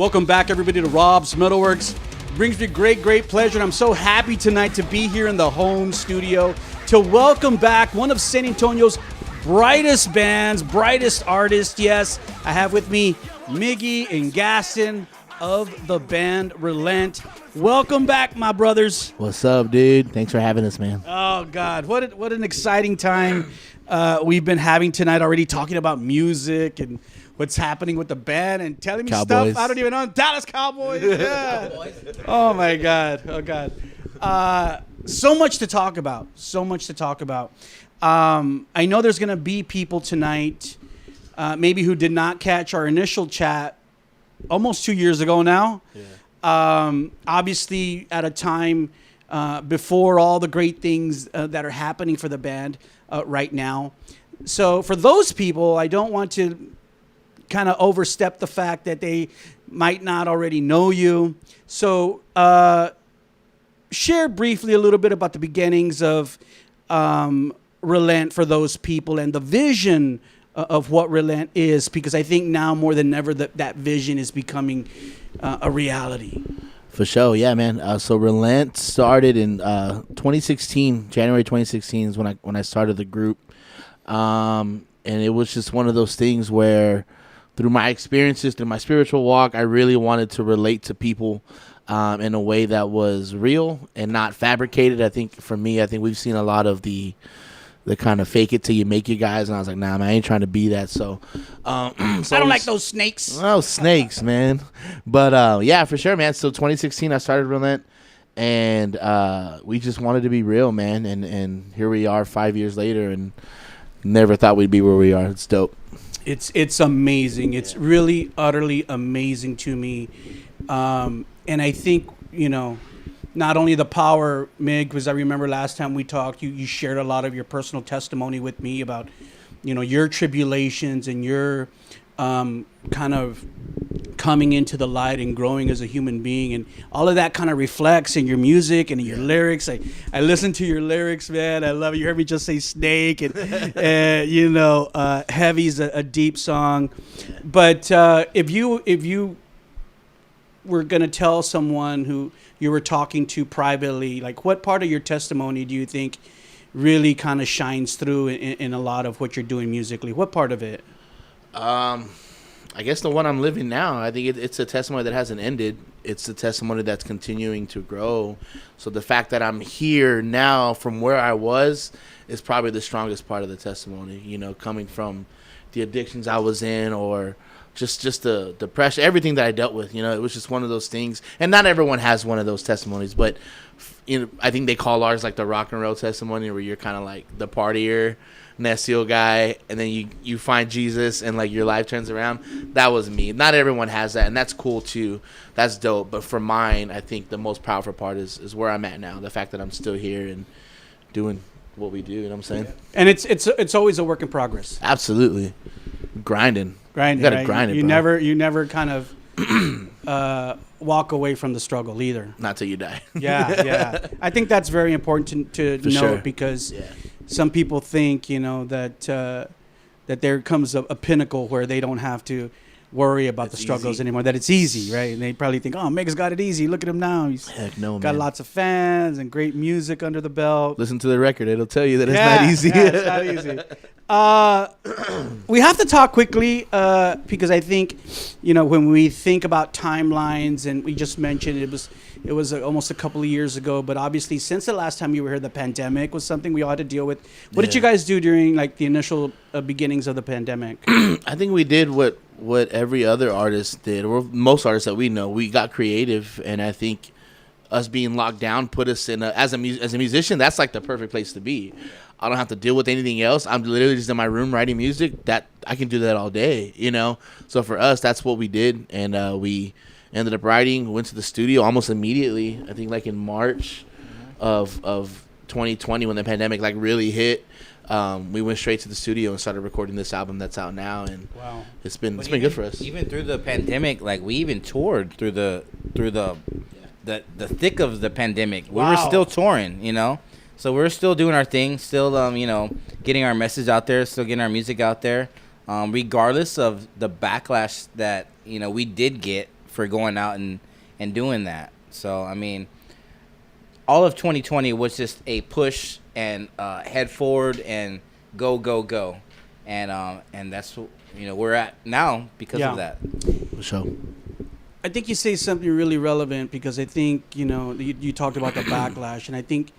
Welcome back, everybody, to Rob's MetalWorks. Brings me great pleasure, and I'm so happy tonight to be here in the home studio to welcome back one of San Antonio's brightest bands, brightest artists. Yes, I have with me Miggy and Gaston of the band Relent. Welcome back, my brothers. What's up, dude? Thanks for having us, man. Oh, God. What an exciting time we've been having tonight already, talking about music and what's happening with the band and telling me Cowboys. stuff I don't even know. Dallas Cowboys. Yeah. Oh, my God. Oh, God. So much to talk about. I know there's going to be people tonight maybe who did not catch our initial chat almost 2 years ago now. Yeah. Obviously, at a time before all the great things that are happening for the band right now. So for those people, I don't want to kind of overstep the fact that they might not already know you. So share briefly a little bit about the beginnings of Relent for those people and the vision of what Relent is, because I think now more than ever that vision is becoming a reality. For sure, yeah, man. So Relent started in 2016. January 2016 is when I started the group, and it was just one of those things where, through my experiences, through my spiritual walk, I really wanted to relate to people in a way that was real and not fabricated. I think for me, we've seen a lot of the kind of fake it till you make it guys, and I was like, nah, man, I ain't trying to be that. So I don't like those snakes. Oh, snakes, man. But yeah, for sure, man. So 2016, I started Relent, and we just wanted to be real, man. And here we are 5 years later, and never thought we'd be where we are. It's dope. It's amazing. It's really utterly amazing to me. And I think, not only the power, Mig, because I remember last time we talked, you shared a lot of your personal testimony with me about, your tribulations and your kind of coming into the light and growing as a human being, and all of that kind of reflects in your music and in your lyrics. I listen to your lyrics, man. I love it. You heard me just say snake, and Heavy's a deep song. But if you were going to tell someone who you were talking to privately, like, what part of your testimony do you think really kind of shines through in a lot of what you're doing musically? What part of it? I guess the one I'm living now. I think it's a testimony that hasn't ended. It's a testimony that's continuing to grow. So the fact that I'm here now from where I was is probably the strongest part of the testimony, coming from the addictions I was in, or just the depression, everything that I dealt with. It was just one of those things. And not everyone has one of those testimonies, but I think they call ours like the rock and roll testimony, where you're kind of like the partier, Nesio guy, and then you find Jesus and like your life turns around. That was me. Not everyone has that, and that's cool too. That's dope. But for mine, I think the most powerful part is where I'm at now. The fact that I'm still here and doing what we do. You know what I'm saying? And it's always a work in progress. Absolutely, grinding. You gotta right? grind it. You bro. you never kind of walk away from the struggle either. Not till you die. Yeah. I think that's very important to note, sure. because some people think, that there comes a pinnacle where they don't have to worry about the struggles easy anymore, that it's easy, right? And they probably think, oh, Meg's got it easy. Look at him now. He's Heck no, got man. lots of fans and great music under the belt. Listen to the record. It'll tell you that it's not easy. Yeah, it's not easy. We have to talk quickly because I think, when we think about timelines, and we just mentioned it was almost a couple of years ago, but obviously since the last time you were here, the pandemic was something we all had to deal with. What did you guys do during like the initial beginnings of the pandemic? I think we did what every other artist did, or most artists that we know. We got creative, and I think us being locked down put us in as a musician, that's like the perfect place to be. I don't have to deal with anything else. I'm literally just in my room writing music. That I can do that all day, So for us, that's what we did, and we ended up writing. Went to the studio almost immediately. I think like in March of 2020, when the pandemic like really hit. We went straight to the studio and started recording this album that's out now, and wow, it's been good for us. Even through the pandemic, like we even toured through the thick of the pandemic. We were still touring, So we're still doing our thing, still getting our message out there, still getting our music out there, regardless of the backlash that we did get for going out and doing that. So I mean, all of 2020 was just a push and head forward and go, and that's what, we're at now because of that. For sure. I think you say something really relevant, because I think, you talked about the backlash, and I think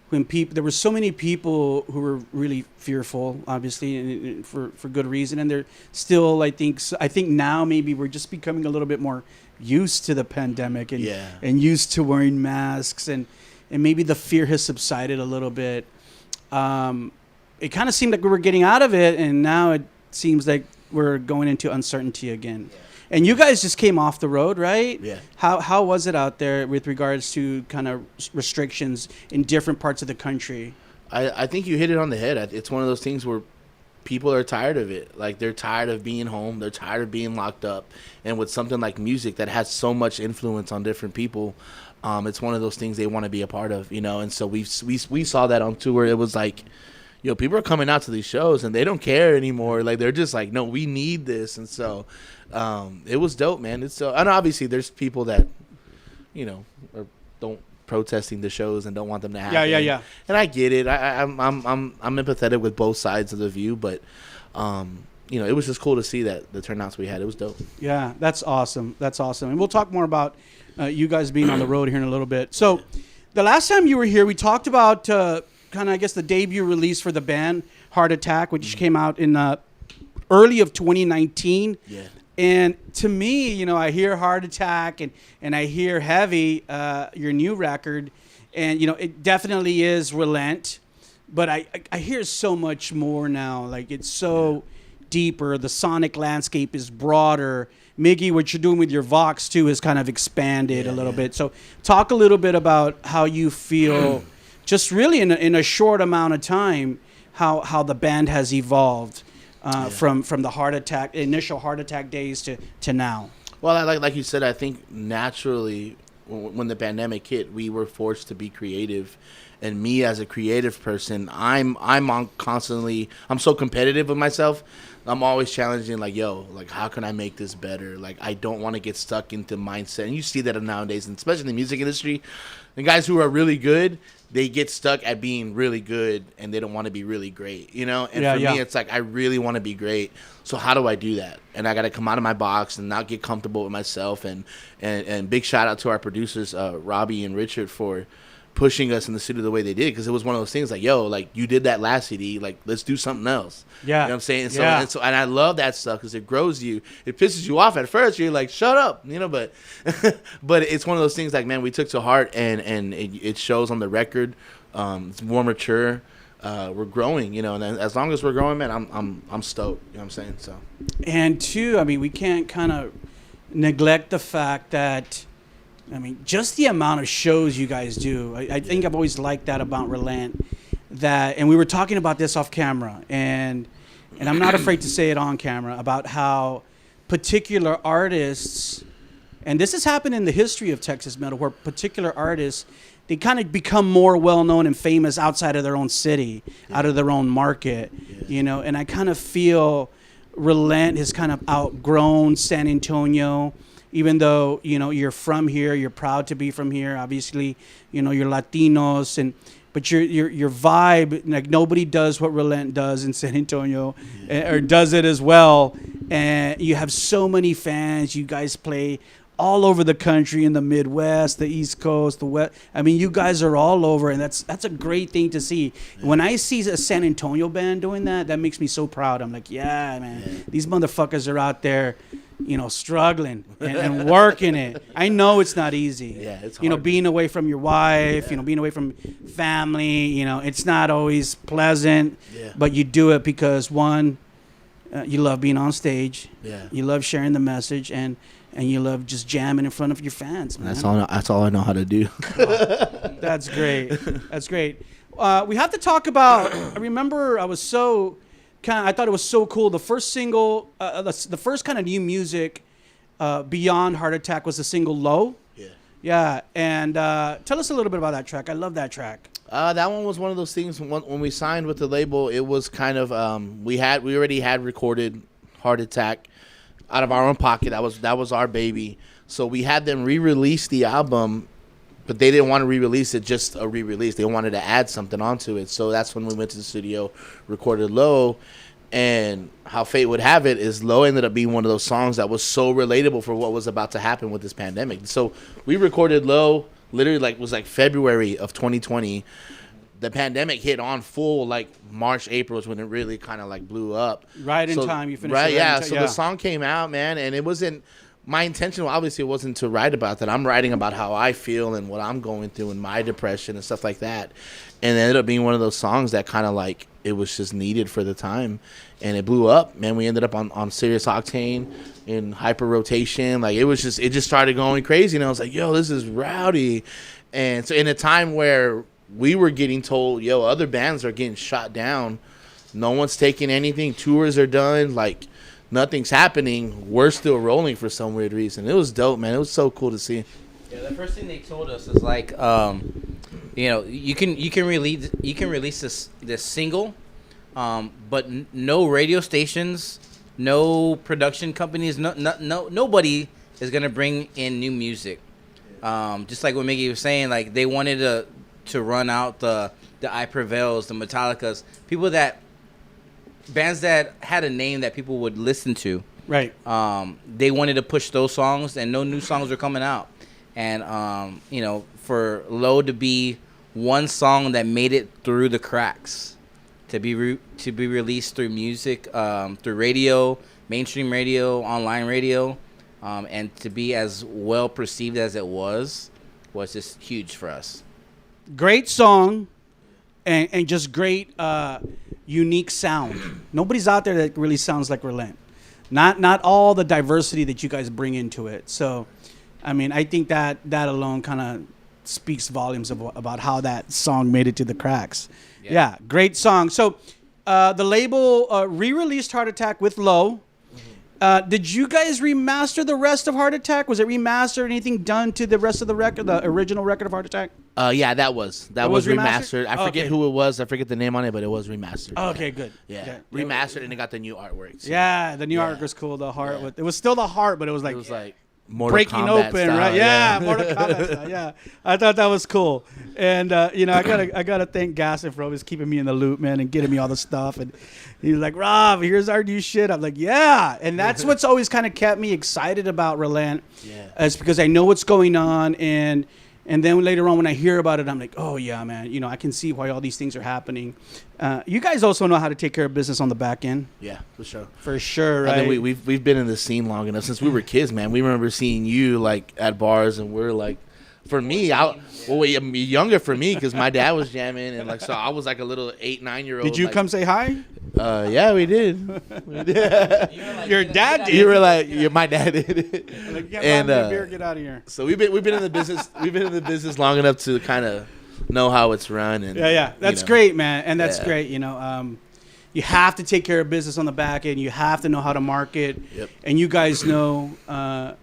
when there were so many people who were really fearful, obviously, and for good reason, and they're still, I think now maybe we're just becoming a little bit more used to the pandemic and used to wearing masks, and maybe the fear has subsided a little bit. It kind of seemed like we were getting out of it, and now it seems like we're going into uncertainty again. Yeah. And you guys just came off the road, right? Yeah. How was it out there with regards to kind of restrictions in different parts of the country? I think you hit it on the head. It's one of those things where people are tired of it. Like, they're tired of being home. They're tired of being locked up. And with something like music that has so much influence on different people, it's one of those things they want to be a part of, And so we saw that on tour. It was like, people are coming out to these shows and they don't care anymore. Like, they're just like, no, we need this. And so it was dope, man. And obviously there's people that, don't protesting the shows and don't want them to happen. Yeah. And I get it. I'm empathetic with both sides of the view, but it was just cool to see that the turnouts we had. It was dope. Yeah, that's awesome. And we'll talk more about you guys being on the road here in a little bit. So the last time you were here, we talked about kind of, I guess, the debut release for the band, Heart Attack, which came out in early of 2019. Yeah. And to me, I hear Heart Attack and I hear Heavy, your new record, and, it definitely is Relent, but I hear so much more now. Like, it's so deeper. The sonic landscape is broader. Miggy, what you're doing with your Vox, too, has kind of expanded a little bit. So talk a little bit about how you feel just really in a short amount of time, how the band has evolved. From the initial Heart Attack days to now. Well, like you said, I think naturally when the pandemic hit, we were forced to be creative, and me as a creative person, I'm so competitive with myself. I'm always challenging, like, how can I make this better? Like, I don't want to get stuck into mindset, and you see that nowadays, and especially in the music industry, the guys who are really good, they get stuck at being really good and they don't want to be really great, And for me, it's like, I really want to be great. So how do I do that? And I got to come out of my box and not get comfortable with myself. And big shout out to our producers, Robbie and Richard, for pushing us in the studio the way they did, because it was one of those things like, you did that last CD, like, let's do something else. Yeah. You know what I'm saying? And I love that stuff because it grows you. It pisses you off at first. You're like, shut up, but but it's one of those things like, man, we took to heart, and it shows on the record. It's more mature. We're growing, and as long as we're growing, man, I'm stoked. You know what I'm saying? So. And two, I mean, we can't kind of neglect the fact that, just the amount of shows you guys do. I think I've always liked that about Relent. And we were talking about this off camera, and I'm not afraid to say it on camera, about how particular artists, and this has happened in the history of Texas metal, where particular artists, they kind of become more well-known and famous outside of their own city, out of their own market, and I kind of feel Relent has kind of outgrown San Antonio. Even though, you're from here, you're proud to be from here. Obviously, you're Latinos, but your vibe, like, nobody does what Relent does in San Antonio, or does it as well. And you have so many fans. You guys play all over the country, in the Midwest, the East Coast, the West. You guys are all over, and that's a great thing to see. When I see a San Antonio band doing that makes me so proud. I'm like, man, these motherfuckers are out there, struggling and working it. I know it's not easy. Yeah, it's hard. Being away from your wife, being away from family, it's not always pleasant. Yeah. But you do it because, one, you love being on stage. Yeah. You love sharing the message, and you love just jamming in front of your fans, man. That's all I know how to do. That's great. That's great. We have to talk about. I remember I thought it was so cool. The first single, the first kind of new music beyond Heart Attack was the single "Low." Yeah. Yeah, and tell us a little bit about that track. I love that track. That one was one of those things. When we signed with the label, it was kind of we already had recorded Heart Attack out of our own pocket. That was our baby. So we had them re-release the album, but they didn't want to re-release it just a re-release. They wanted to add something onto it. So that's when we went to the studio, recorded Low. And how fate would have it is Low ended up being one of those songs that was so relatable for what was about to happen with this pandemic. So we recorded Low literally was February of 2020. The pandemic hit on full March, April is when it really kind of blew up. Right in time, you finished. Right, it yeah. in So the song came out, man, and it wasn't my intention. Obviously, it wasn't to write about that. I'm writing about how I feel and what I'm going through and my depression and stuff like that. And it ended up being one of those songs that kind of it was just needed for the time, and it blew up. Man, we ended up on Sirius Octane in hyper rotation. It just started going crazy, and I was like, yo, this is rowdy. And so in a time where we were getting told, yo, other bands are getting shot down, no one's taking anything, tours are done, nothing's happening, we're still rolling for some weird reason. It was dope, man. It was so cool to see. Yeah, the first thing they told us is you can release this single, but no radio stations, no production companies, nobody is gonna bring in new music. Just like what Miggy was saying, they wanted to run out the I Prevails, the Metallicas, bands that had a name that people would listen to. Right. They wanted to push those songs, and no new songs were coming out. And for Low to be one song that made it through the cracks, to be released through music, through radio, mainstream radio, online radio, and to be as well perceived as it was just huge for us. Great song, and just great unique sound. Nobody's out there that really sounds like Relent. Not all the diversity that you guys bring into it. So, I mean, I think that alone kind of speaks volumes about how that song made it to the cracks. Yeah, great song. So, the label re-released Heart Attack with Low. Did you guys remaster the rest of Heart Attack? Was it remastered? Anything done to the rest of the record, the original record of Heart Attack? Yeah, that was remastered. I forget okay. who it was. I forget the name on it, but it was remastered. Oh, okay, good. Yeah, remastered, and it got the new artwork. So. Yeah, the new artwork was cool. The heart, it was still the heart, but it was Mortal breaking Kombat open, style, right? Yeah, Mortal Kombat style. Yeah, I thought that was cool, and I gotta thank Gaston for always keeping me in the loop, man, and getting me all the stuff. And he's like, Rob, here's our new shit. I'm like, yeah, and that's what's always kind of kept me excited about Relent. Yeah, it's because I know what's going on, and then later on when I hear about it, I'm like, oh yeah, man, I can see why all these things are happening. You guys also know how to take care of business on the back end. Yeah, for sure. For sure, right? I think we've been in the scene long enough since we were kids, man. We remember seeing you at bars, and we're like, for me, younger for me because my dad was jamming, and so I was a little 8-9-year-old. Did you come say hi? Yeah, we did. Your dad did. You were my dad did. And beer, get out of here. So we've been in the business. We've been in the business long enough to kind of know how it's run. And that's great, man, and that's great. You have to take care of business on the back end. You have to know how to market. Yep. And you guys know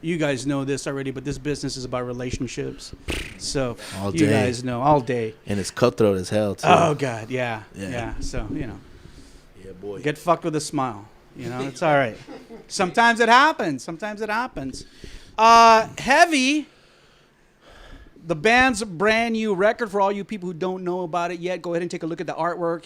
this already, but this business is about relationships. So you guys know all day. And it's cutthroat as hell too. Oh God, yeah. So yeah, boy, get fucked with a smile. It's all right. Sometimes it happens. Heavy. The band's brand new record, for all you people who don't know about it yet, go ahead and take a look at the artwork.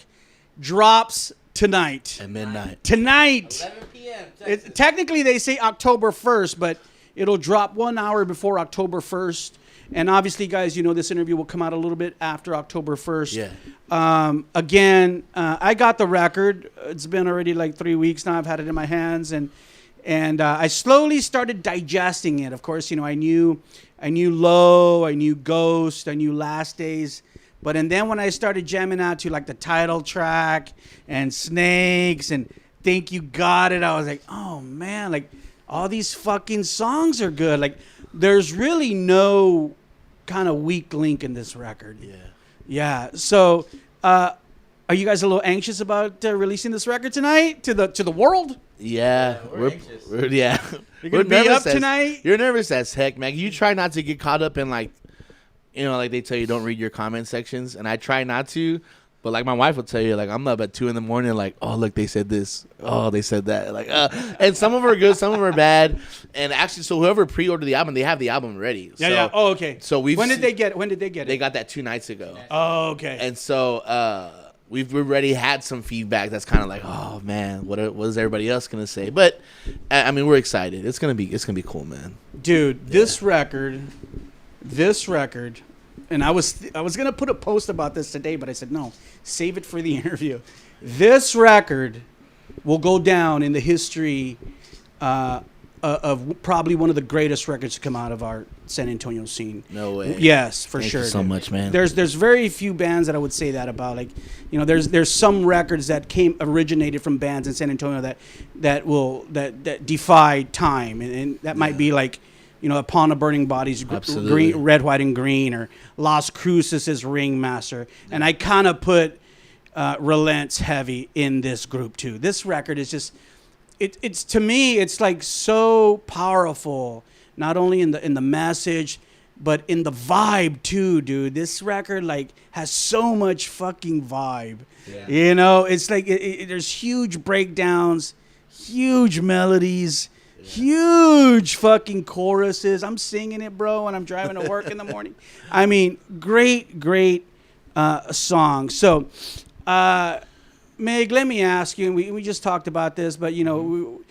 Drops tonight. At midnight. Tonight. 11 p.m. Technically, they say October 1st, but it'll drop 1 hour before October 1st. And obviously, guys, this interview will come out a little bit after October 1st. Yeah. Again, I got the record. It's been already 3 weeks now. I've had it in my hands, and I slowly started digesting it. Of course, I knew Low, I knew Ghost, I knew Last Days. And then when I started jamming out to the title track and Snakes and Think You Got It, I was like, oh man, all these fucking songs are good. There's really no kind of weak link in this record. Yeah. So, are you guys a little anxious about releasing this record tonight to the world? Yeah, we're anxious. You're gonna be up tonight. You're nervous as heck, man. You try not to get caught up in they tell you don't read your comment sections, and I try not to. But like my wife will tell you, like I'm up at 2 a.m, like, oh look, they said this, oh they said that, like, and some of them are good, some of them are bad. And actually, so whoever pre-ordered the album, they have the album ready. Yeah, so, yeah. Oh, okay. So when did they get it? They got that 2 nights ago. Oh, okay. And so we've already had some feedback that's kind of like, oh man, what is everybody else gonna say? But I mean, we're excited. It's gonna be cool, man. Dude, this record, and I was gonna put a post about this today, but I said no, save it for the interview. This record will go down in the history of probably one of the greatest records to come out of our San Antonio scene. No way. Yes, for Thank sure. you so dude. much, man. There's very few bands that I would say that about. Like, you know, there's some records that originated from bands in San Antonio that defy time, and that might be like, you know, Upon a Burning Body's green, Red, White, and Green, or Las Cruces' Ringmaster. And I kind of put Relent's Heavy in this group too. This record is just, it's to me, it's like so powerful, not only in the message, but in the vibe too, dude. This record like has so much fucking vibe. Yeah. You know, it's like there's huge breakdowns, huge melodies. Huge fucking choruses. I'm singing it, bro, when I'm driving to work in the morning. I mean, great song. So, Meg, let me ask you. And we just talked about this, but you know,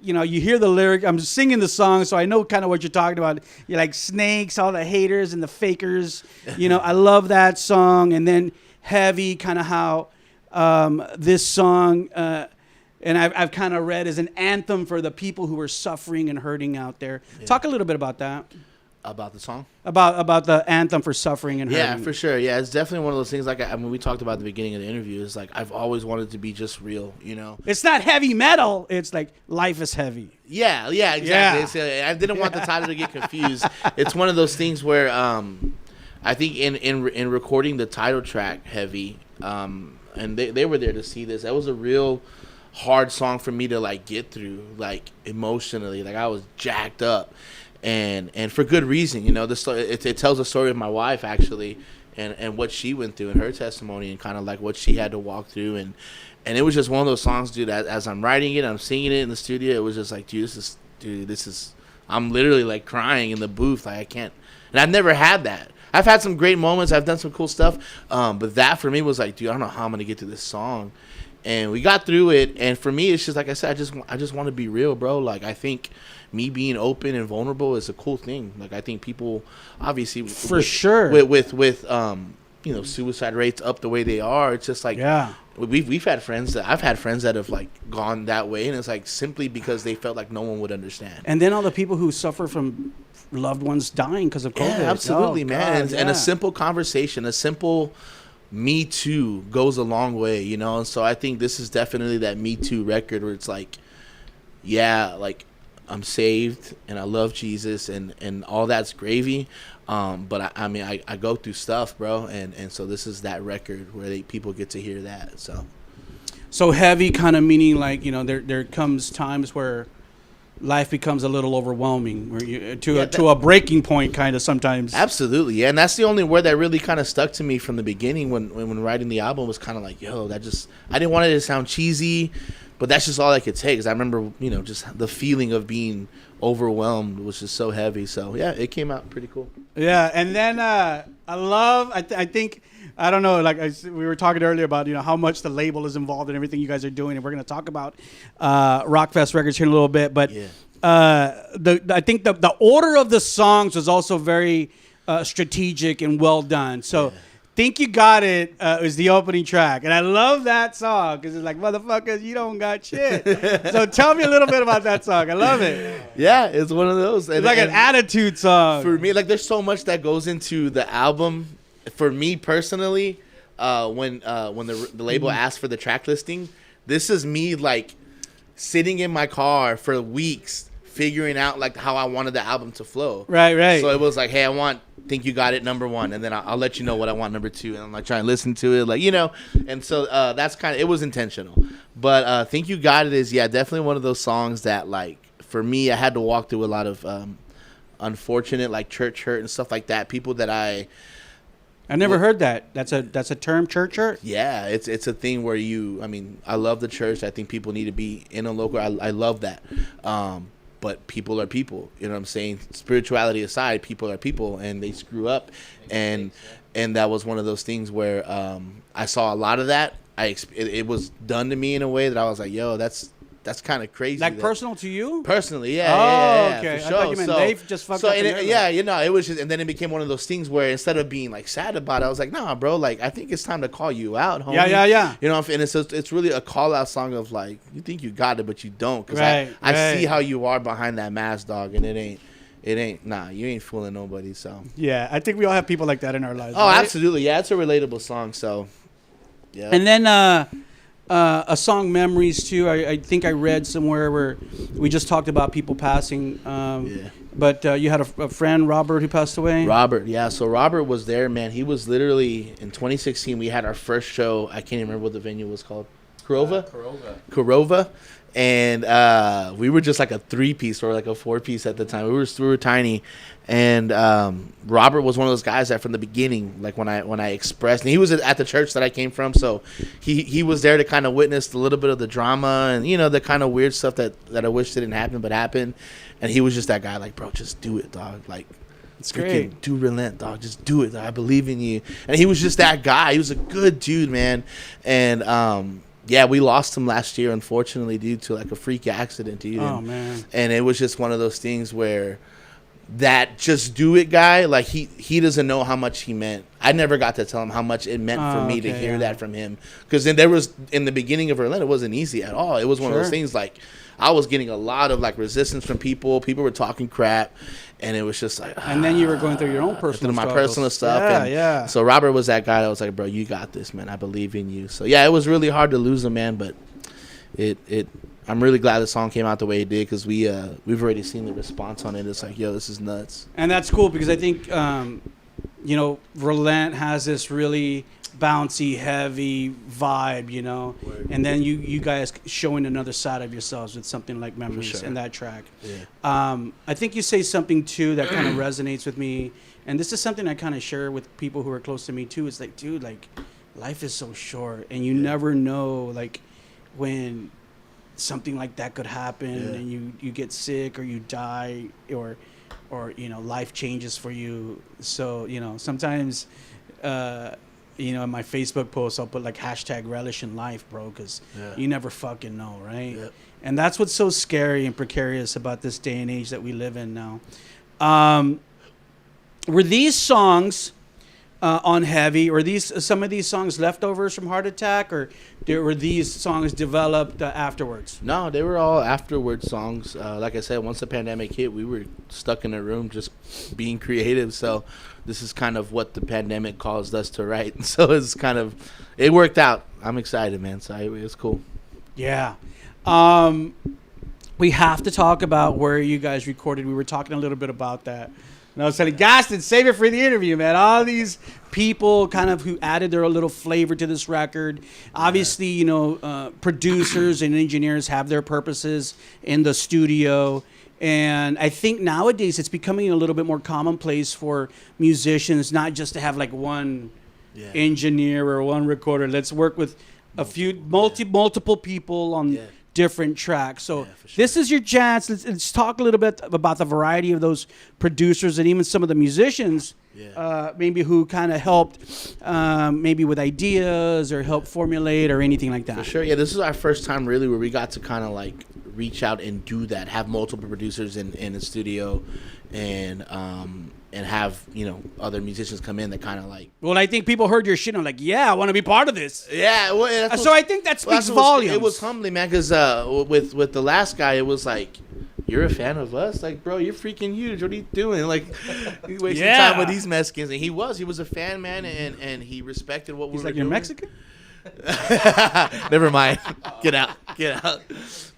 you hear the lyric. I'm singing the song, so I know kind of what you're talking about. You're like snakes, all the haters and the fakers. You know, I love that song. And then Heavy, kind of how this song. And I've kind of read as an anthem for the people who are suffering and hurting out there. Yeah. Talk a little bit about that. About the song? About the anthem for suffering and hurting. Yeah, for sure. Yeah, it's definitely one of those things. Like I mean, we talked about at the beginning of the interview. It's like I've always wanted to be just real. You know, it's not heavy metal. It's like life is heavy. Yeah, exactly. Yeah. I didn't want the title to get confused. It's one of those things where I think in recording the title track, Heavy, and they were there to see this. That was a real hard song for me to like get through, like emotionally. Like I was jacked up, and for good reason. You know, it tells a story of my wife actually, and what she went through and her testimony, and kind of like what she had to walk through, and it was just one of those songs, dude. As I'm writing it, I'm singing it in the studio. It was just like, dude, this is. I'm literally like crying in the booth. Like I can't, and I've never had that. I've had some great moments. I've done some cool stuff, but that for me was like, dude, I don't know how I'm gonna get to this song. And we got through it, and for me, it's just like I said, I just want to be real, bro. Like I think me being open and vulnerable is a cool thing. Like I think people, obviously, sure, with you know, suicide rates up the way they are, it's just like, yeah, we've had friends I've had friends that have like gone that way, and it's like simply because they felt like no one would understand. And then all the people who suffer from loved ones dying because of COVID. Yeah, absolutely, man. God, and a simple conversation, a simple Me Too goes a long way, you know. And so I think this is definitely that Me Too record where it's like, yeah, like I'm saved and I love Jesus and all that's gravy. But I mean, I go through stuff, bro. And so this is that record where people get to hear that. So heavy kind of meaning like, you know, there comes times where life becomes a little overwhelming, where you to a breaking point, kind of sometimes. Absolutely, yeah, and that's the only word that really kind of stuck to me from the beginning when writing the album was kind of like, yo, I didn't want it to sound cheesy, but that's just all I could take. Because I remember, you know, just the feeling of being overwhelmed was just so heavy. So yeah, it came out pretty cool. Yeah, and then I think. I don't know, we were talking earlier about, you know, how much the label is involved in everything you guys are doing, and we're going to talk about Rockfest Records here in a little bit. But yeah. I think the order of the songs was also very strategic and well done. So Think You Got It is the opening track. And I love that song because it's like, motherfuckers, you don't got shit. So tell me a little bit about that song. I love it. Yeah, it's one of those. It's like an attitude song. For me, like there's so much that goes into the album. For me personally, when the label asked for the track listing, this is me like sitting in my car for weeks figuring out like how I wanted the album to flow. Right. So it was like, hey, I want Think You Got It #1, and then I'll let you know what I want #2, and I'm like trying to listen to it, like, you know. And so that's kind of, it was intentional. But Think You Got It is definitely one of those songs that like for me I had to walk through a lot of unfortunate like church hurt and stuff like that. People that I I never heard that. That's a term, church hurt? Yeah, it's a thing where I love the church. I think people need to be in a local. I love that. But people are people. You know what I'm saying? Spirituality aside, people are people, and they screw up. And that was one of those things where I saw a lot of that. It was done to me in a way that I was like, yo, that's kind of crazy. Like personal to you? Personally, yeah. Oh, okay. For I sure. thought you meant they've just fucked up. It was just, and then it became one of those things where instead of being like sad about it, I was like, nah, bro, like I think it's time to call you out, homie. Yeah. You know, and it's really a call out song of like, you think you got it, but you don't, because I see how you are behind that mask, dog, and it ain't, nah, you ain't fooling nobody. So yeah, I think we all have people like that in our lives. Oh, right? absolutely, yeah, it's a relatable song. So yeah, and then a song, Memories, too. I think I read somewhere where we just talked about people passing. But you had a friend, Robert, who passed away? Robert, yeah. So Robert was there, man. He was literally, in 2016, we had our first show. I can't even remember what the venue was called. Corova. And we were just like a 3-piece or like a 4-piece at the time. We were tiny. And Robert was one of those guys that from the beginning, like when I expressed, and he was at the church that I came from, so he was there to kind of witness a little bit of the drama and, you know, the kind of weird stuff that I wish didn't happen but happened. And he was just that guy, like, bro, just do it, dog. Like, it's great. Do Relent, dog. Just do it, dog. I believe in you. And he was just that guy. He was a good dude, man. And yeah, we lost him last year, unfortunately, due to like a freak accident, dude. Oh, man. And it was just one of those things where that just do it guy, like he doesn't know how much he meant. I never got to tell him how much it meant for me to hear that from him. Because then there was, in the beginning of Relent, it wasn't easy at all. It was one of those things like I was getting a lot of like resistance from people. People were talking crap. And it was just like, and then you were going through your own personal stuff. Personal stuff. Yeah. So Robert was that guy that was like, bro, you got this, man. I believe in you. So yeah, it was really hard to lose him, man. But I'm really glad the song came out the way it did, because we've already seen the response on it. It's like, yo, this is nuts. And that's cool, because I think, you know, Relent has this really bouncy, heavy vibe, you know, and then you guys showing another side of yourselves with something like Memories in that track. I think you say something too that kind of resonates with me, and this is something I kind of share with people who are close to me too. It's like, dude, like, life is so short, and you never know, like, when something like that could happen, and you get sick or you die, or you know, life changes for you. So, you know, sometimes you know, in my Facebook posts, I'll put like #relish in life, bro, because you never fucking know, right? And that's what's so scary and precarious about this day and age that we live in now. Were these songs on Heavy, or some of these songs leftovers from Heart Attack, or were these songs developed afterwards? No, they were all afterward songs. Like I said, once the pandemic hit, we were stuck in a room just being creative. So this is kind of what the pandemic caused us to write. So it's kind of, it worked out. I'm excited, man. So it was cool. Yeah. We have to talk about where you guys recorded. We were talking a little bit about that. And I was telling Gaston, save it for the interview, man. All these people kind of who added their little flavor to this record. Obviously, you know, producers and engineers have their purposes in the studio. And I think nowadays it's becoming a little bit more commonplace for musicians not just to have like one engineer or one recorder. Let's work with a few multiple people on different tracks. So this is your chance. Let's talk a little bit about the variety of those producers and even some of the musicians maybe who kind of helped maybe with ideas or help formulate or anything like that. For sure. Yeah, this is our first time really where we got to kind of like reach out and do that, have multiple producers in the studio, and have, you know, other musicians come in that kind of like. Well, I think people heard your shit and like, yeah, I want to be part of this. Yeah. Well, so I think that speaks volumes. It was humbling, man, because with the last guy, it was like, you're a fan of us? Like, bro, you're freaking huge. What are you doing? Like, you wasting time with these Mexicans. And he was a fan, man, and he respected what we were doing. He's like, you're Mexican? Never mind. Get out.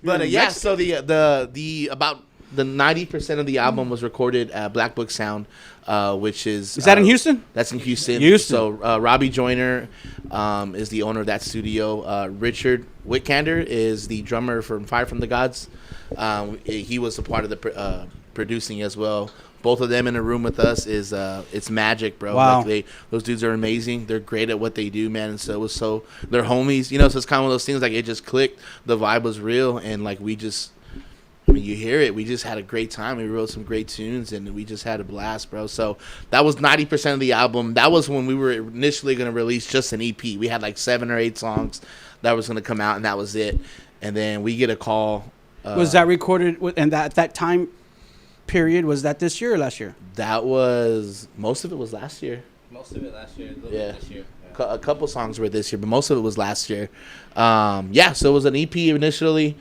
But so the about the 90% of the album was recorded at Black Book Sound, which is that in Houston? That's in Houston. So Robbie Joyner is the owner of that studio. Richard Whitkander is the drummer from Fire from the Gods. He was a part of the producing as well both of them in a room with us is it's magic, bro. Wow. Like those dudes are amazing. They're great at what they do, man. And so they're homies, you know. So it's kind of one of those things, like it just clicked. The vibe was real, and like you hear it. We just had a great time. We wrote some great tunes, and we just had a blast, bro. So that was 90% of the album. That was when we were initially going to release just an EP. We had like 7 or 8 songs that was going to come out, and that was it. And then we get a call. Was that recorded? And that time period, was that this year or last year? That was, most of it was last year. Most of it last year. A little Yeah. bit this year. A couple songs were this year, but most of it was last year. Yeah, so it was an EP initially.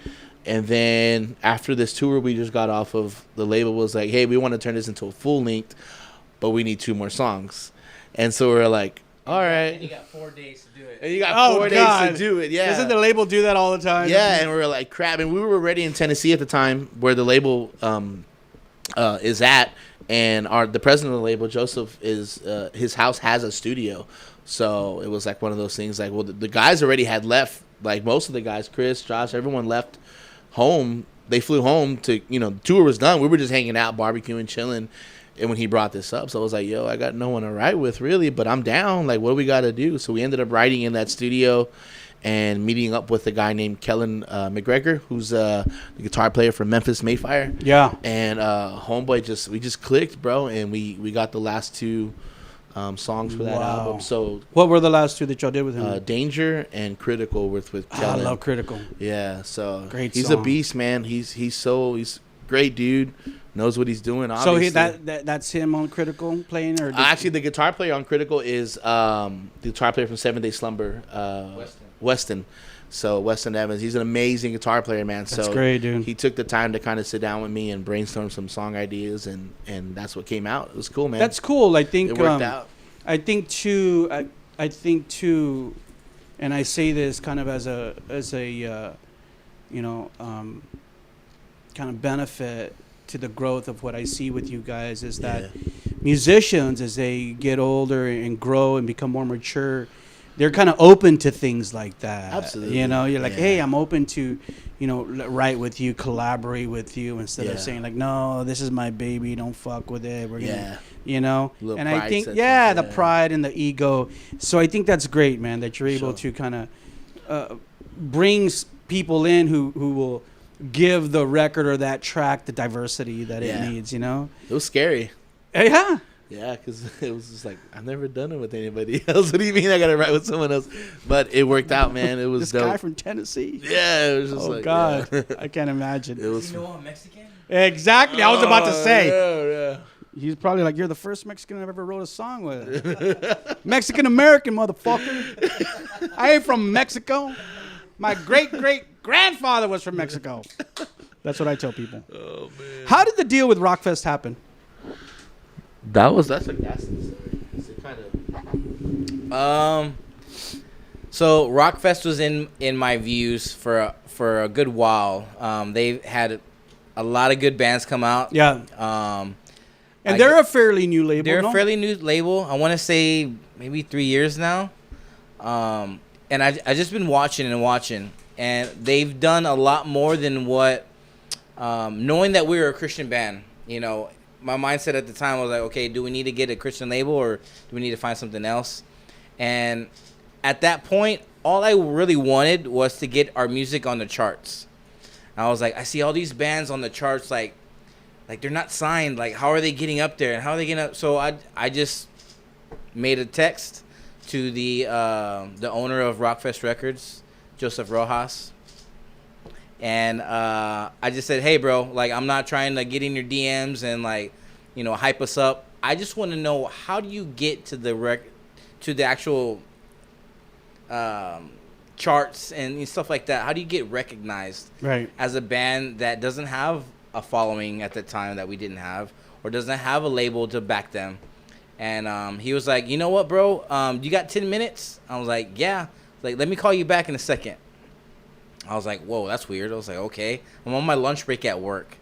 And then after this tour we just got off of, the label was like, hey, we want to turn this into a full length, but we need 2 more songs. And so we're like, all right. And you got 4 days to do it. And you got 4 days to do it, yeah. Doesn't the label do that all the time? Yeah, and we were like, crap. And we were already in Tennessee at the time, where the label is at. And the president of the label, Joseph, his house has a studio. So it was like one of those things, like, well, the guys already had left. Like most of the guys, Chris, Josh, everyone left home. They flew home to, the tour was done. We were just hanging out, barbecuing, chilling. And when he brought this up, so I was like, yo, I got no one to write with really, but I'm down. Like, what do we got to do? So we ended up writing in that studio and meeting up with a guy named Kellen McGregor, who's the guitar player from Memphis Mayfire. Yeah. And homeboy, we just clicked, bro. And we got the last 2 songs for that album. So what were the last 2 that y'all did with him? Danger and Critical with Kellen. I love Critical. Yeah, so Great he's song. a beast, man. He's great dude. Knows what he's doing. Obviously. So that's him on Critical playing, or actually the guitar player on Critical is the guitar player from 7 Day Slumber, Weston. So Weston Evans, he's an amazing guitar player, man. That's so great, dude. He took the time to kind of sit down with me and brainstorm some song ideas, and that's what came out. It was cool, man. That's cool. I think it worked out. I think too, and I say this kind of as a kind of benefit to the growth of what I see with you guys, is that musicians, as they get older and grow and become more mature, they're kind of open to things like that. Absolutely. You're like, hey, I'm open to, write with you, collaborate with you, instead of saying like, no, this is my baby, don't fuck with it. We're gonna, and I think, the pride and the ego. So I think that's great, man, that you're able to kind of bring people in who will give the record or that track the diversity that it needs, It was scary. Yeah. Yeah, because it was just like, I've never done it with anybody else. What do you mean I got to write with someone else? But it worked out, man. It was this dope. guy from Tennessee. Yeah, it was just like, God. yeah. I can't imagine. It was. I'm Mexican? Exactly. I was about to say. Yeah. He's probably like, you're the first Mexican I've ever wrote a song with. Mexican-American, motherfucker. I ain't from Mexico. My great-great-grandfather was from Mexico. That's what I tell people. Oh, man. How did the deal with Rockfest happen? That's a Gaston story. It's kind of. So Rockfest was in my views for a good while. They've had a lot of good bands come out. Yeah. And they're a fairly new label. They're a fairly new label. I want to say maybe 3 years now. And I just been watching, and they've done a lot more than what. Knowing that we were a Christian band, my mindset at the time was like, okay, do we need to get a Christian label, or do we need to find something else? And at that point, all I really wanted was to get our music on the charts. And I was like, I see all these bands on the charts, like they're not signed. Like, how are they getting up there? And how are they getting up? So I just made a text to the owner of RockfestRecords, Joseph Rojas. And I just said, hey, bro, like, I'm not trying to get in your DMs and, like, hype us up. I just want to know, how do you get to the actual charts and stuff like that? How do you get recognized as a band that doesn't have a following at the time that we didn't have, or doesn't have a label to back them? And he was like, you know what, bro? You got 10 minutes? I was like, yeah. Like, let me call you back in a second. I was like, whoa, that's weird. I was like, okay. I'm on my lunch break at work.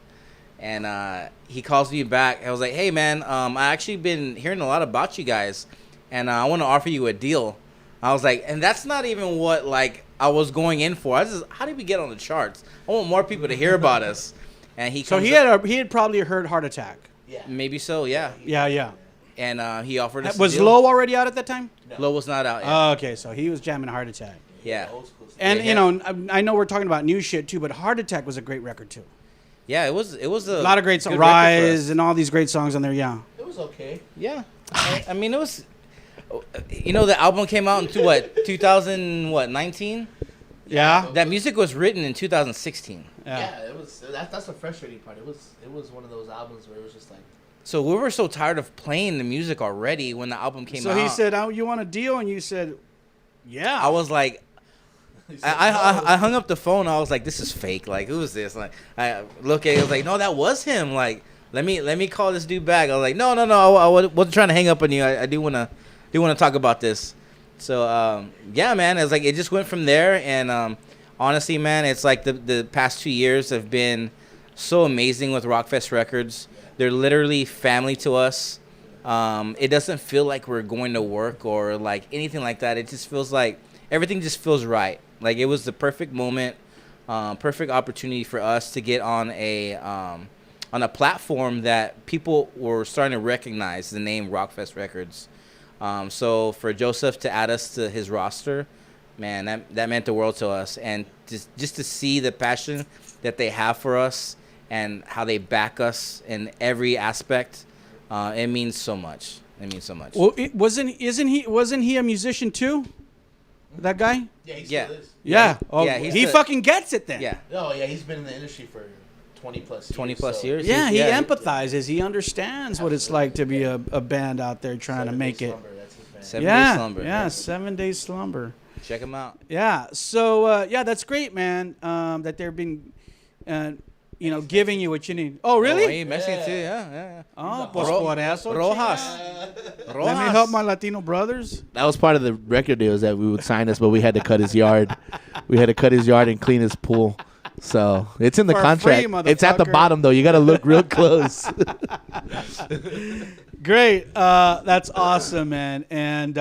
And he calls me back. I was like, hey, man, I actually been hearing a lot about you guys, and I want to offer you a deal. I was like, and that's not even what, like, I was going in for. How did we get on the charts? I want more people to hear about us. And he had probably heard Heart Attack. Maybe so. Yeah. Yeah. And he offered us. Was a deal. Low already out at that time? No. Low was not out yet. Oh, okay, so he was jamming Heart Attack. Yeah. And you know, I know we're talking about new shit too, but Heart Attack was a great record too. Yeah, it was a lot of great songs, good record for us. Rise and all these great songs on there. Yeah. It was okay. Yeah. I mean, it was. You know, the album came out in 2019. Yeah. That music was written in 2016. Yeah, it was. That's the frustrating part. It was one of those albums where it was just like. So we were so tired of playing the music already when the album came out. So he said, "Oh, you want a deal?" And you said, "Yeah." I was like, I hung up the phone. I was like, "This is fake. Like, who is this?" Like, I look at it. I was like, "No, that was him." Like, let me call this dude back. I was like, "No. I wasn't trying to hang up on you. I do wanna talk about this." So yeah, man. It's like it just went from there. And honestly, man, it's like the past 2 years have been so amazing with Rockfest Records. They're literally family to us. It doesn't feel like we're going to work or like anything like that. It just feels like everything just feels right. Like it was the perfect moment, perfect opportunity for us to get on a platform that people were starting to recognize the name Rockfest Records. So for Joseph to add us to his roster, man, that meant the world to us. And just to see the passion that they have for us and how they back us in every aspect, it means so much. It means so much. Well, wasn't he a musician too? That guy? Yeah, he still is. Yeah. Oh, Yeah, he fucking gets it then. Yeah. Oh yeah, he's been in the industry for 20 plus years. 20 plus years. Yeah, he empathizes. He understands what it's like to be a band out there trying to make it. That's his band. 7 Days Slumber. Yeah, 7 Days Slumber. Check him out. Yeah. So yeah, that's great, man. That they've been, giving you what you need. Oh, really? Oh, he Mexican too. Yeah. Oh, pues por eso. Rojas. Let me help my Latino brothers. That was part of the record deal, is that we would sign us, but we had to cut his yard. We had to cut his yard and clean his pool. So it's in the For contract. free, It's at the motherfucker. bottom though. You got to look real close. Great. That's awesome, man. And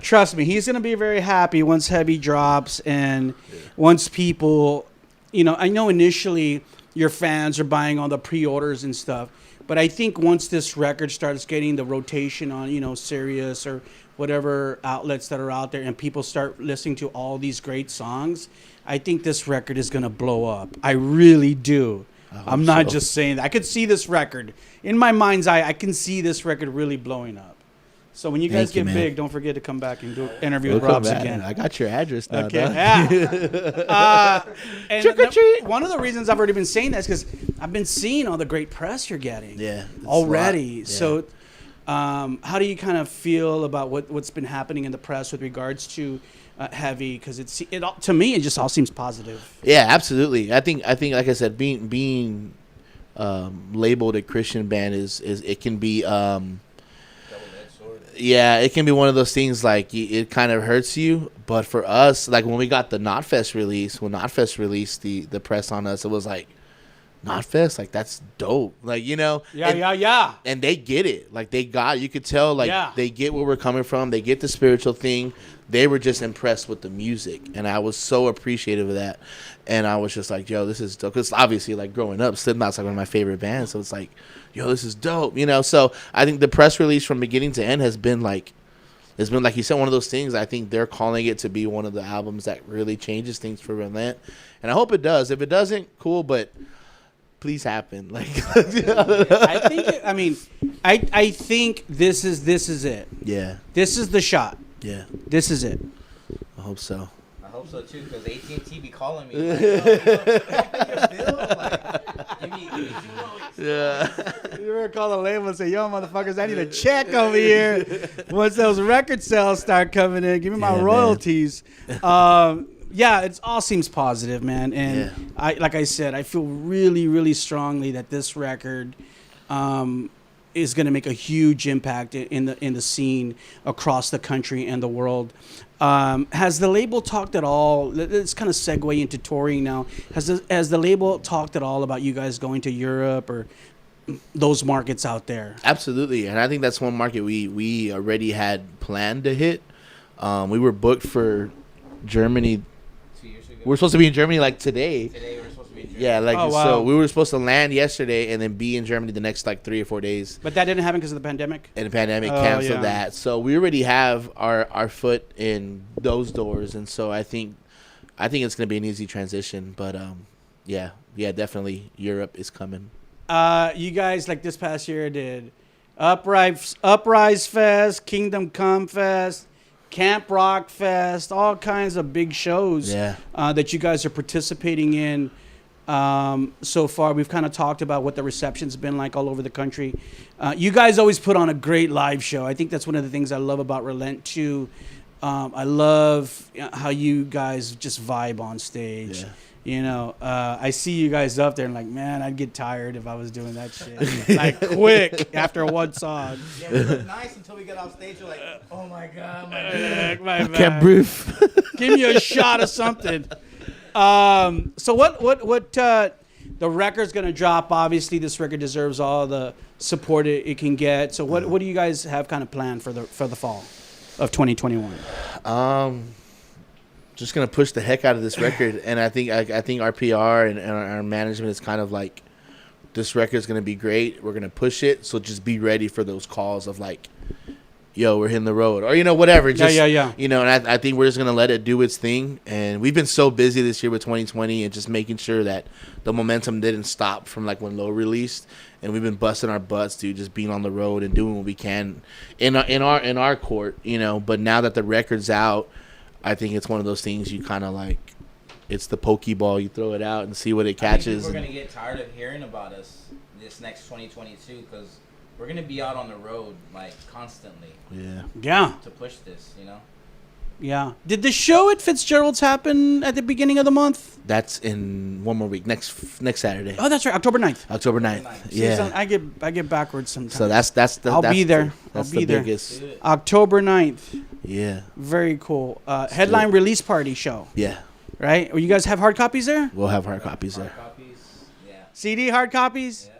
trust me, he's going to be very happy once Heavy drops and once people, I know initially your fans are buying all the pre-orders and stuff, but I think once this record starts getting the rotation on, Sirius or whatever outlets that are out there and people start listening to all these great songs, I think this record is going to blow up. I really do. I'm not just saying that. I could see this record. In my mind's eye, I can see this record really blowing up. So when you guys get big, don't forget to come back and do an interview with Robs again. I got your address now. Okay. Dog. Yeah. And Trick or treat. One of the reasons I've already been saying that is because I've been seeing all the great press you're getting. Yeah. it's Already. a lot. Yeah. So, how do you kind of feel about what's been happening in the press with regards to Heavy? Because to me, it just all seems positive. Yeah, absolutely. I think like I said, being labeled a Christian band is it can be it can be one of those things like it kind of hurts you. But for us, like when we got the Knotfest release, when Knotfest released the press on us, it was like, Knotfest, like that's dope. Like, Yeah. and they get it. Like you could tell like they get where we're coming from. They get the spiritual thing. They were just impressed with the music, and I was so appreciative of that. And I was just like, yo, this is dope. Because obviously, like growing up, Slipknot's like one of my favorite bands. So it's like, yo, this is dope. So I think the press release from beginning to end has been like you said, one of those things. I think they're calling it to be one of the albums that really changes things for Relent, and I hope it does. If it doesn't, cool, but please happen. Like, I think this is it. Yeah. This is the shot. Yeah. This is it. I hope so. I hope so too, because AT&T be calling me. Yeah. You ever call the label and say, yo, motherfuckers, I need a check over here. Once those record sales start coming in, give me my royalties. It all seems positive, man. And like I said, I feel really, really strongly that this record is going to make a huge impact in the scene across the country and the world. Has the label talked at all? Let's kind of segue into touring now. Has the label talked at all about you guys going to Europe or those markets out there? Absolutely, and I think that's one market we already had planned to hit. We were booked for Germany. 2 years ago. We're supposed to be in Germany like today. Today we're supposed to be in Germany. Yeah, like Oh, wow. so we were supposed to land yesterday and then be in Germany the next like 3 or 4 days. But that didn't happen because of the pandemic. And the pandemic Oh, canceled yeah. that. So we already have our foot in those doors, and so I think it's gonna be an easy transition. But yeah, definitely Europe is coming. You guys, like this past year, did Uprise Fest, Kingdom Come Fest, Camp Rock Fest, all kinds of big shows that you guys are participating in. So far, we've kind of talked about what the reception's been like all over the country. You guys always put on a great live show. I think that's one of the things I love about Relent too. I love how you guys just vibe on stage. Yeah. You know, I see you guys up there and like, man, I'd get tired if I was doing that shit. Like quick after one song. Yeah, we look nice until we get off stage. We're like, oh my god, my back. My Can't bad. breathe. Give me a shot of something. So what the record's gonna drop? Obviously, this record deserves all the support it can get. So what do you guys have kind of planned for the fall of 2021? Just gonna push the heck out of this record, and I think our PR and our management is kind of like, this record's gonna be great. We're gonna push it, so just be ready for those calls of like, yo, we're hitting the road, or whatever. Just, yeah. And I think we're just gonna let it do its thing. And we've been so busy this year with 2020 and just making sure that the momentum didn't stop from like when Low released. And we've been busting our butts, dude, just being on the road and doing what we can in our court, But now that the record's out, I think it's one of those things you kind of like, it's the pokeball, you throw it out and see what it catches. We're gonna get tired of hearing about us this next 2022 because we're gonna be out on the road like constantly. Yeah. To push this, Yeah. Did the show at Fitzgerald's happen at the beginning of the month? That's in one more week, next Saturday. Oh, that's right, October 9th. October 9th. See, Yeah. I get backwards sometimes. So that's I'll be there. That's I'll be the there. biggest. October 9th. Yeah. Very cool. Headline release party show, Yeah. right? You guys have hard copies there? We'll have hard copies there. CD hard copies? Yeah.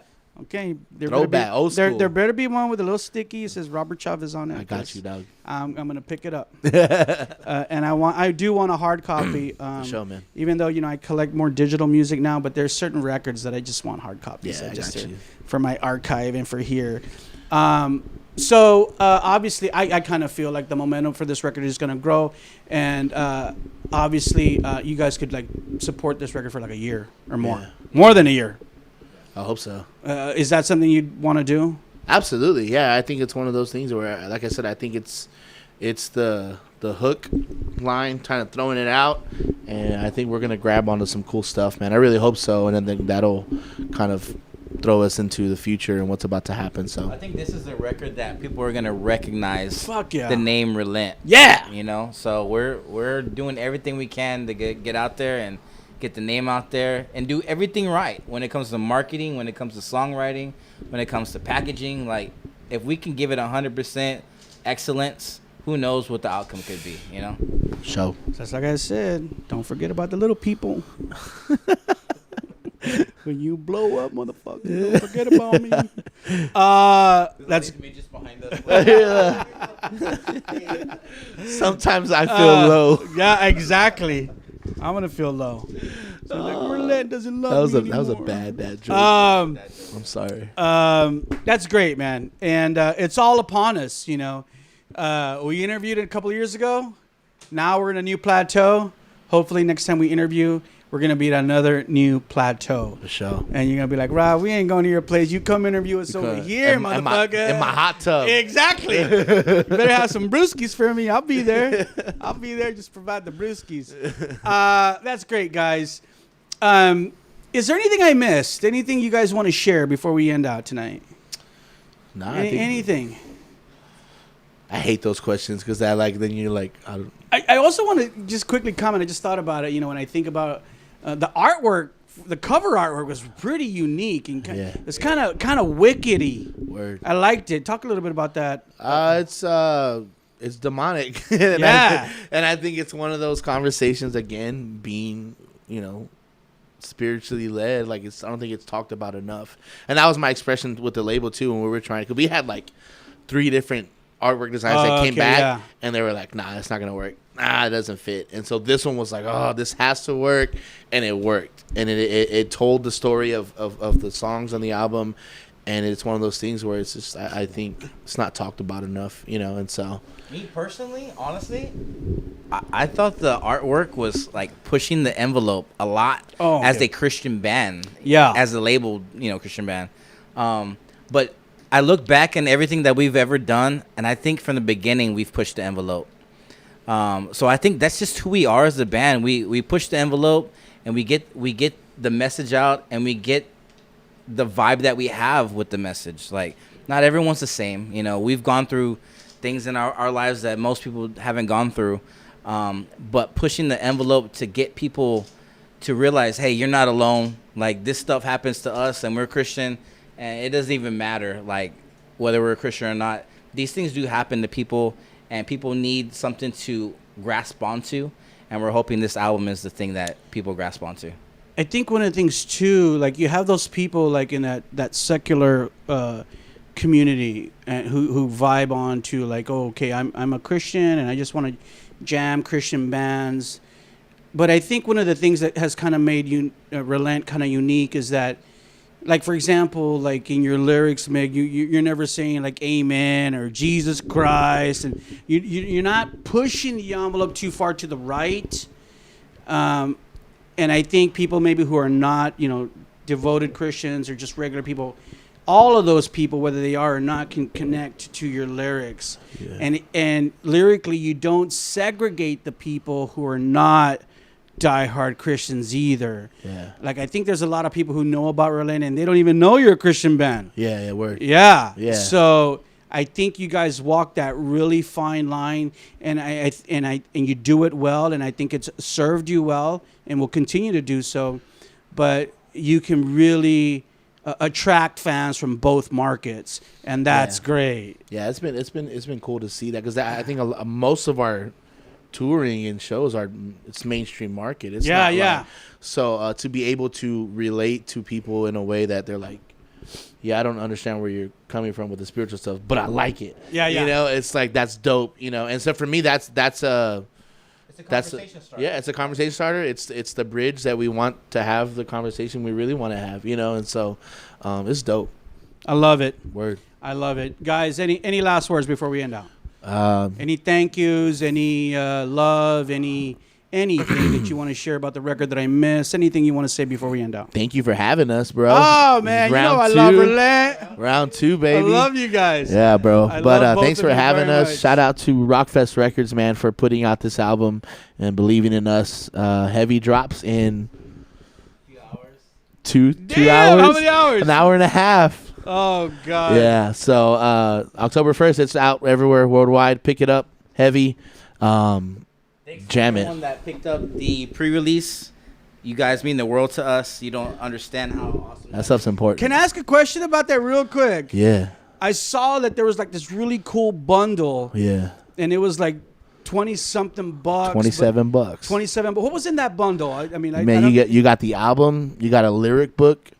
Okay. Throwback, old school. There better be one with a little sticky. It says Robert Chavez on it. I got you, dog. I'm gonna pick it up. And I do want a hard copy. For sure, man. Even though I collect more digital music now, but there's certain records that I just want hard copies. Yeah, I got you. For my archive and for here. So obviously, I kind of feel like the momentum for this record is gonna grow, and obviously, you guys could like support this record for like a year or more, more than a year. I hope so. Is that something you'd want to do? Absolutely, yeah. I think it's one of those things where, like I said, I think it's the hook line, kind of throwing it out, and I think we're gonna grab onto some cool stuff, man. I really hope so, and I think that'll kind of throw us into the future and what's about to happen. So I think this is the record that people are gonna recognize. Fuck yeah. The name Relent. Yeah. So we're doing everything we can to get out there and get the name out there and do everything right when it comes to marketing, when it comes to songwriting, when it comes to packaging. Like, if we can give it 100% excellence, who knows what the outcome could be, Show. Just like I said, don't forget about the little people. When you blow up, motherfucker, don't forget about me. That's me just behind us. Sometimes I feel low. Yeah, exactly. I'm gonna feel low. So like, Relent doesn't love me That was a anymore. bad joke. Um, I'm sorry. That's great, man, and it's all upon us. We interviewed it a couple of years ago. Now we're in a new plateau. Hopefully, next time we interview, we're gonna be at another new plateau. For sure. And you're gonna be like, Rob, we ain't going to your place. You come interview us over here, motherfucker. In my hot tub. Exactly. You better have some brewskis for me. I'll be there. Just provide the brewskis. That's great, guys. Is there anything I missed? Anything you guys want to share before we end out tonight? Nah, Anything? I hate those questions because then you're like, I also want to just quickly comment. I just thought about it. When I think about the artwork, the cover artwork was pretty unique and it's kind of wickedy. Word. I liked it. Talk a little bit about that. It's demonic. Yeah. And I think it's one of those conversations again, being spiritually led. Like, I don't think it's talked about enough. And that was my expression with the label too when we were trying, because we had like 3 different artwork designs that came back, and they were like, nah, that's not gonna work. it doesn't fit. And so this one was like, oh, this has to work, and it worked. And it told the story of the songs on the album, and it's one of those things where it's just, I think it's not talked about enough, and so. Me personally, honestly, I thought the artwork was like pushing the envelope a lot as a Christian band. Yeah. As a labeled, Christian band. But I look back and everything that we've ever done, and I think from the beginning we've pushed the envelope. So I think that's just who we are as a band. We push the envelope, and we get the message out, and we get the vibe that we have with the message. Like, not everyone's the same. We've gone through things in our lives that most people haven't gone through. But pushing the envelope to get people to realize, hey, you're not alone. Like, this stuff happens to us, and we're Christian, and it doesn't even matter, like, whether we're a Christian or not. These things do happen to people, and people need something to grasp onto, and we're hoping this album is the thing that people grasp onto. I think one of the things, too, like, you have those people, like, in that secular community who vibe on to, like, oh, okay, I'm a Christian, and I just want to jam Christian bands. But I think one of the things that has kind of made Relent kind of unique is that, like, for example, like in your lyrics, Meg, you're never saying like amen or Jesus Christ, and you're not pushing the envelope too far to the right. And I think people maybe who are not, devoted Christians or just regular people, all of those people, whether they are or not, can connect to your lyrics. Yeah. And lyrically, you don't segregate the people who are not diehard Christians either. Yeah. Like, I think there's a lot of people who know about Relent and they don't even know you're a Christian band. Yeah, word. Yeah. Yeah. So I think you guys walk that really fine line, and you do it well, and I think it's served you well and will continue to do so. But you can really attract fans from both markets, and that's great. Yeah, it's been cool to see that, because I think most of our touring and shows it's mainstream market. It's not like, so to be able to relate to people in a way that they're like, I don't understand where you're coming from with the spiritual stuff, but I like it. It's like, that's dope. And so for me, it's a conversation starter. Yeah, it's a conversation starter. It's the bridge that we want to have the conversation we really want to have. And so it's dope. I love it. Word. I love it, guys. Any last words before we end out? Any thank yous, any love, anything that you want to share about the record that I missed, anything you want to say before we end out? Thank you for having us, bro. Oh, man, I love Relent. Round 2, baby. I love you guys. Yeah, bro. But thanks for having us. Much. Shout out to RockfestRecords, man, for putting out this album and believing in us. Heavy drops in 2 hours. How many hours? An hour and a half. Oh, God. Yeah, so October 1st, it's out everywhere worldwide. Pick it up, heavy. Jam it. Everyone that picked up the pre-release, you guys mean the world to us. You don't understand how awesome that stuff's important. Can I ask a question about that real quick? Yeah. I saw that there was like this really cool bundle. Yeah. And it was like 20-something bucks. $27. $27. But what was in that bundle? You got the album, you got a lyric book,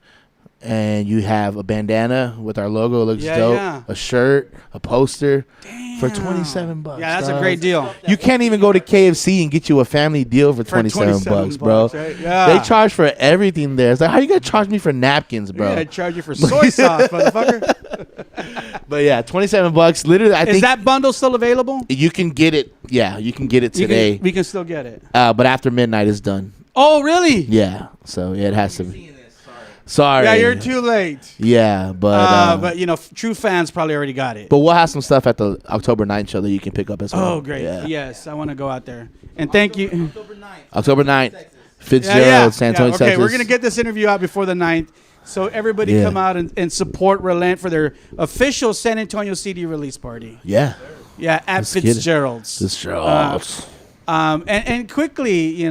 and you have a bandana with our logo. It looks dope. Yeah. A shirt, a poster. Damn. For $27. Yeah, that's a great deal. You can't even go to KFC and get you a family deal for 27 bucks, bro. Right? Yeah. They charge for everything there. It's like, how you gonna charge me for napkins, bro? Yeah, I charge you for soy sauce, motherfucker. But yeah, $27. Literally, I think. Is that bundle still available? You can get it. Yeah, you can get it today. We can still get it. But after midnight, it's done. Oh, really? Yeah. So yeah, it has to be. Sorry. Yeah, you're too late. Yeah, but true fans probably already got it. But we'll have some stuff at the October 9th show that you can pick up as well. Oh, great. Yeah. Yes, I want to go out there. And thank you. October 9th. Fitzgerald, San Antonio, Okay, Texas. we're going to get this interview out before the 9th. So everybody come out and support Relent for their official San Antonio CD release party. Yeah. Yeah, at Fitzgerald's. Fitzgerald's. And quickly,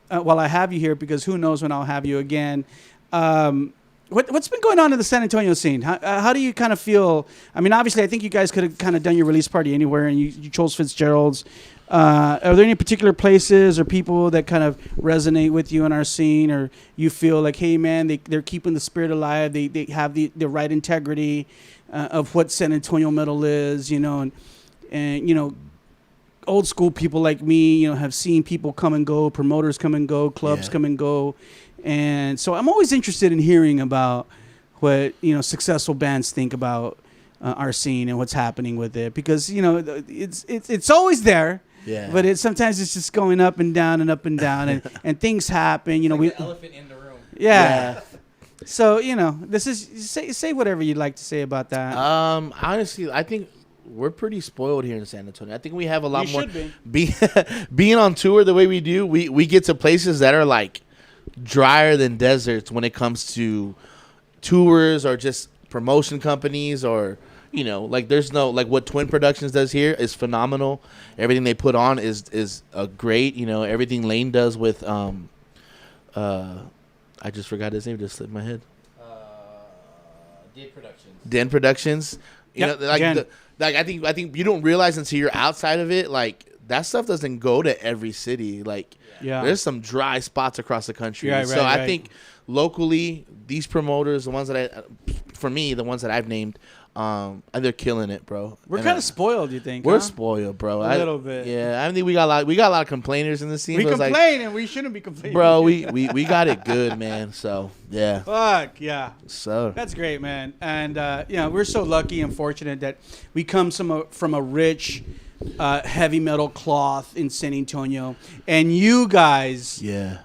while I have you here, because who knows when I'll have you again, what's been going on in the San Antonio scene? How do you kind of feel? I mean, obviously, I think you guys could have kind of done your release party anywhere, and you chose Fitzgerald's. Are there any particular places or people that kind of resonate with you in our scene, or you feel like, hey, man, they're keeping the spirit alive, they have the right integrity of what San Antonio metal is, and old school people like me, you know, have seen people come and go, promoters come and go, clubs come and go. And so I'm always interested in hearing about what, you know, successful bands think about our scene and what's happening with it, because, you know, it's always there. Yeah. But sometimes it's just going up and down and things happen, you know, like the elephant in the room. Yeah. So, you know, this is say whatever you'd like to say about that. Honestly, I think we're pretty spoiled here in San Antonio. I think we have a lot more. Being on tour the way we do, we get to places that are like drier than deserts when it comes to tours or just promotion companies, or, you know, like there's no, like what Twin Productions does here is phenomenal. Everything they put on is great. You know, everything Lane does with I just forgot his name, just slipped my head. Den Productions. You know, like I think you don't realize until you're outside of it, like that stuff doesn't go to every city. Like there's some dry spots across the country. Yeah, so I think locally, these promoters, the ones that the ones that I've named, they're killing it, bro. We're kind of spoiled, you think? We're spoiled, bro. A little bit. Yeah, I think we got a lot of complainers in the scene. We complain, and we shouldn't be complaining, bro. We got it good, man. So yeah. Fuck yeah. So that's great, man. And you know, we're so lucky and fortunate that we come from a rich heavy metal cloth in San Antonio, and you guys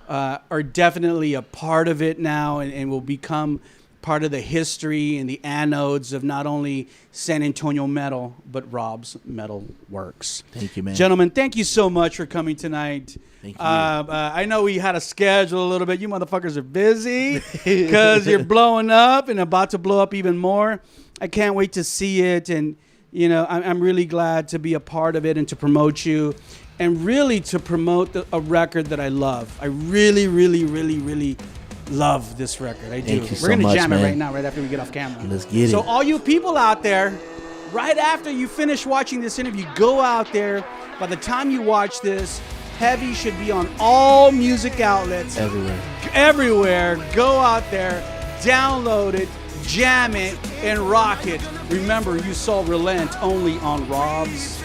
are definitely a part of it now, and will become part of the history and the anodes of not only San Antonio metal, but Rob's MetalWorks. Thank you, man. Gentlemen, thank you so much for coming tonight. Thank you. I know we had a schedule a little bit. You motherfuckers are busy because you're blowing up and about to blow up even more. I can't wait to see it. And, you know, I'm really glad to be a part of it and to promote you, and really to promote a record that I love. I really, really, really, really love this record. I do. We're going to jam it right now, right after we get off camera. Let's get it. So all you people out there, right after you finish watching this interview, go out there. By the time you watch this, Heavy should be on all music outlets. Everywhere. Go out there, download it, jam it, and rock it. Remember, you saw Relent only on Rob's.